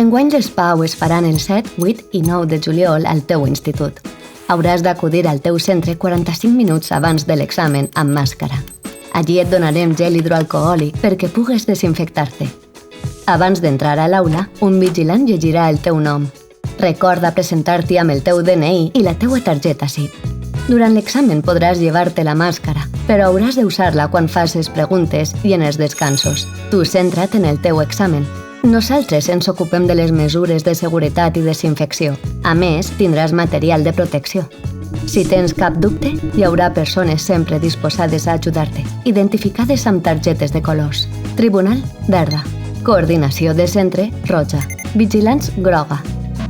Enguany les PAU es faran el 7, 8 i 9 de juliol al teu institut. Hauràs d'acudir al teu centre 45 minuts abans de l'examen amb màscara. Allí et donarem gel hidroalcohòlic perquè pugues desinfectar-te. Abans d'entrar a l'aula, un vigilant llegirà el teu nom. Recorda presentar-t'hi amb el teu DNI i la teua targeta SID. Durant l'examen podràs llevar-te la màscara, però hauràs d'usar-la quan facis preguntes i en els descansos. Tu centra't en el teu examen. Nosaltres ens ocupem de les mesures de seguretat i desinfecció. A més, tindràs material de protecció. Si tens cap dubte, hi haurà persones sempre disposades a ajudar-te, identificades amb targetes de colors. Tribunal, verda. Coordinació de centre, roja. Vigilants, groga.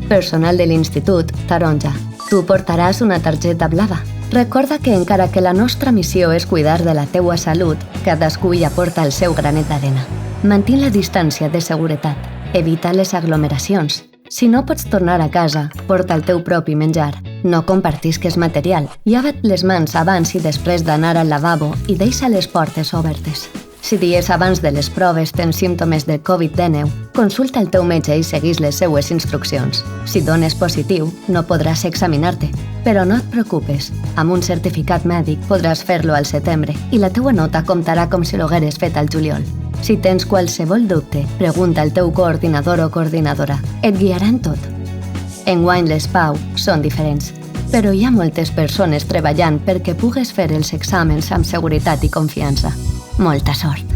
Personal de l'institut, taronja. Tu portaràs una targeta blava. Recorda que encara que la nostra missió és cuidar de la teua salut, cadascú hi aporta el seu granet d'arena. Mantén la distància de seguretat. Evita les aglomeracions. Si no pots tornar a casa, porta el teu propi menjar. No compartisques material. Llava't les mans abans i després d'anar al lavabo i deixa les portes obertes. Si dies abans de les proves tens símptomes de Covid-19, consulta el teu metge i seguís les seues instruccions. Si dones positiu, no podràs examinar-te. Però no et preocupes, amb un certificat mèdic podràs fer-lo al setembre i la teua nota comptarà com si l'hagueres fet al juliol. Si tens qualsevol dubte, pregunta al teu coordinador o coordinadora. Et guiaran tot. Enguany les PAU són diferents, però hi ha moltes persones treballant perquè pugues fer els exàmens amb seguretat i confiança. Molta sort!